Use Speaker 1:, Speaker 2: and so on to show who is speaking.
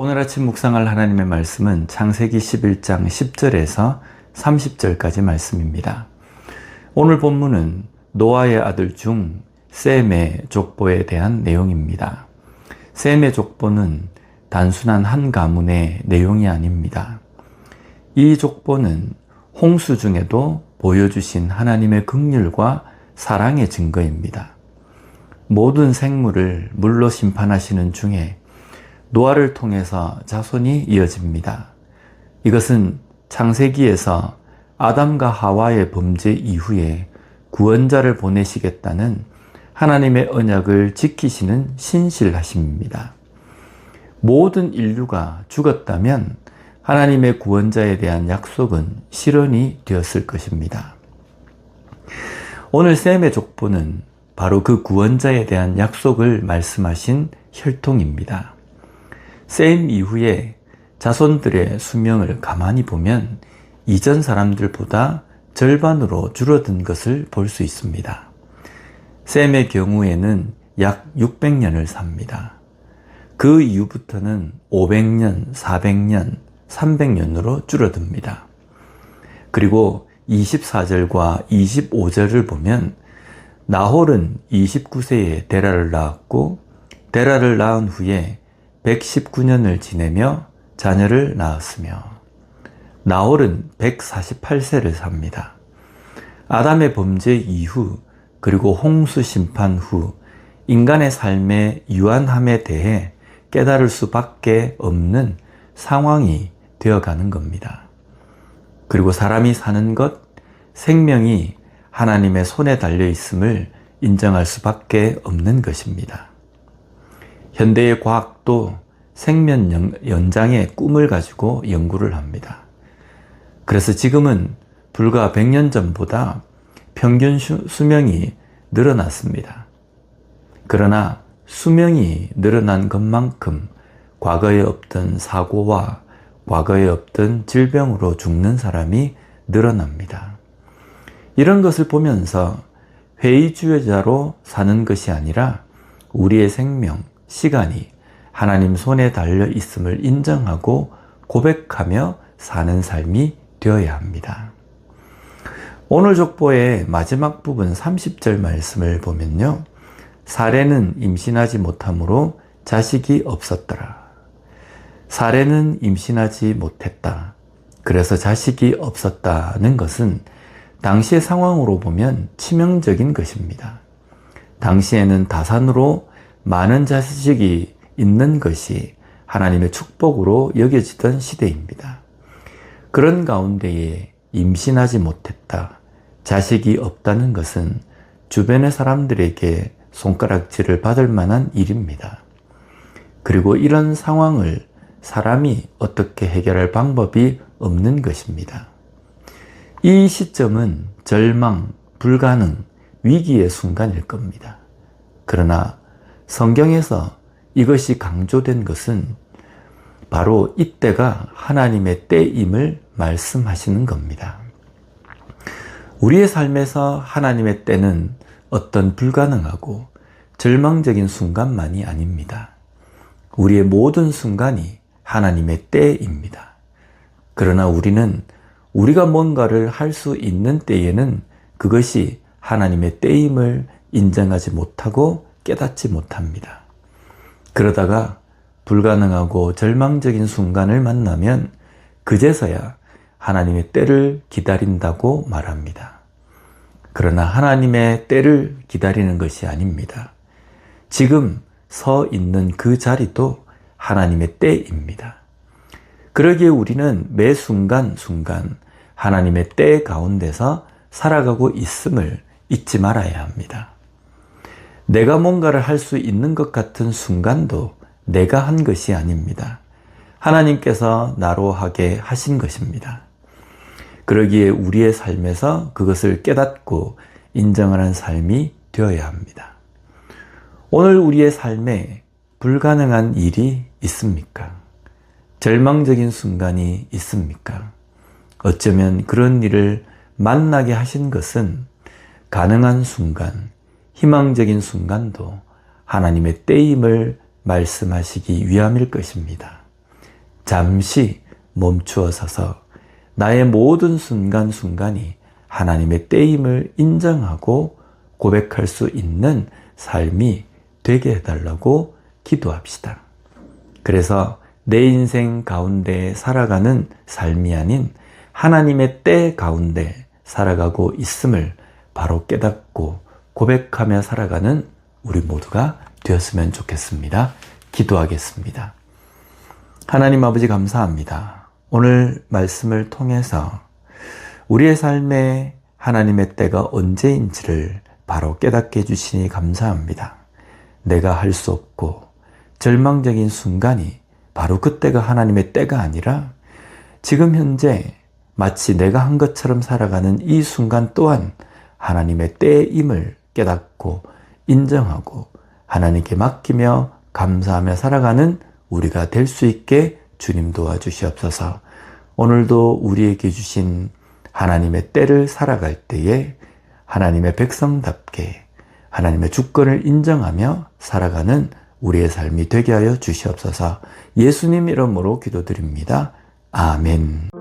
Speaker 1: 오늘 아침 묵상할 하나님의 말씀은 창세기 11장 10절에서 30절까지 말씀입니다. 오늘 본문은 노아의 아들 중 셈의 족보에 대한 내용입니다. 셈의 족보는 단순한 한 가문의 내용이 아닙니다. 이 족보는 홍수 중에도 보여주신 하나님의 긍휼과 사랑의 증거입니다. 모든 생물을 물로 심판하시는 중에 노아를 통해서 자손이 이어집니다. 이것은 창세기에서 아담과 하와의 범죄 이후에 구원자를 보내시겠다는 하나님의 언약을 지키시는 신실하심입니다. 모든 인류가 죽었다면 하나님의 구원자에 대한 약속은 실현이 되었을 것입니다. 오늘 셈의 족보는 바로 그 구원자에 대한 약속을 말씀하신 혈통입니다. 셈 이후에 자손들의 수명을 가만히 보면 이전 사람들보다 절반으로 줄어든 것을 볼 수 있습니다. 셈의 경우에는 약 600년을 삽니다. 그 이후부터는 500년, 400년, 300년으로 줄어듭니다. 그리고 24절과 25절을 보면 나홀은 29세에 데라를 낳았고 데라를 낳은 후에 119년을 지내며 자녀를 낳았으며 나홀은 148세를 삽니다. 아담의 범죄 이후 그리고 홍수 심판 후 인간의 삶의 유한함에 대해 깨달을 수밖에 없는 상황이 되어가는 겁니다. 그리고 사람이 사는 것, 생명이 하나님의 손에 달려 있음을 인정할 수밖에 없는 것입니다. 현대의 과학도 생명 연장의 꿈을 가지고 연구를 합니다. 그래서 지금은 불과 100년 전보다 평균 수명이 늘어났습니다. 그러나 수명이 늘어난 것만큼 과거에 없던 사고와 과거에 없던 질병으로 죽는 사람이 늘어납니다. 이런 것을 보면서 회의주의자로 사는 것이 아니라 우리의 생명, 시간이 하나님 손에 달려 있음을 인정하고 고백하며 사는 삶이 되어야 합니다. 오늘 족보의 마지막 부분 30절 말씀을 보면요. 사레는 임신하지 못함으로 자식이 없었더라. 사레는 임신하지 못했다. 그래서 자식이 없었다는 것은 당시의 상황으로 보면 치명적인 것입니다. 당시에는 다산으로 많은 자식이 있는 것이 하나님의 축복으로 여겨지던 시대입니다. 그런 가운데에 임신하지 못했다, 자식이 없다는 것은 주변의 사람들에게 손가락질을 받을 만한 일입니다. 그리고 이런 상황을 사람이 어떻게 해결할 방법이 없는 것입니다. 이 시점은 절망, 불가능, 위기의 순간일 겁니다. 그러나 성경에서 이것이 강조된 것은 바로 이때가 하나님의 때임을 말씀하시는 겁니다. 우리의 삶에서 하나님의 때는 어떤 불가능하고 절망적인 순간만이 아닙니다. 우리의 모든 순간이 하나님의 때입니다. 그러나 우리는 우리가 뭔가를 할 수 있는 때에는 그것이 하나님의 때임을 인정하지 못하고 깨닫지 못합니다. 그러다가 불가능하고 절망적인 순간을 만나면 그제서야 하나님의 때를 기다린다고 말합니다. 그러나 하나님의 때를 기다리는 것이 아닙니다. 지금 서 있는 그 자리도 하나님의 때입니다. 그러기에 우리는 매 순간순간 하나님의 때 가운데서 살아가고 있음을 잊지 말아야 합니다. 내가 뭔가를 할 수 있는 것 같은 순간도 내가 한 것이 아닙니다. 하나님께서 나로 하게 하신 것입니다. 그러기에 우리의 삶에서 그것을 깨닫고 인정하는 삶이 되어야 합니다. 오늘 우리의 삶에 불가능한 일이 있습니까? 절망적인 순간이 있습니까? 어쩌면 그런 일을 만나게 하신 것은 가능한 순간, 희망적인 순간도 하나님의 때임을 말씀하시기 위함일 것입니다. 잠시 멈추어 서서 나의 모든 순간순간이 하나님의 때임을 인정하고 고백할 수 있는 삶이 되게 해달라고 기도합시다. 그래서 내 인생 가운데 살아가는 삶이 아닌 하나님의 때 가운데 살아가고 있음을 바로 깨닫고 고백하며 살아가는 우리 모두가 되었으면 좋겠습니다. 기도하겠습니다. 하나님 아버지 감사합니다. 오늘 말씀을 통해서 우리의 삶에 하나님의 때가 언제인지를 바로 깨닫게 해주시니 감사합니다. 내가 할 수 없고 절망적인 순간이 바로 그때가 하나님의 때가 아니라 지금 현재 마치 내가 한 것처럼 살아가는 이 순간 또한 하나님의 때임을 깨닫고 인정하고 하나님께 맡기며 감사하며 살아가는 우리가 될 수 있게 주님 도와주시옵소서. 오늘도 우리에게 주신 하나님의 때를 살아갈 때에 하나님의 백성답게 하나님의 주권을 인정하며 살아가는 우리의 삶이 되게 하여 주시옵소서. 예수님 이름으로 기도드립니다. 아멘.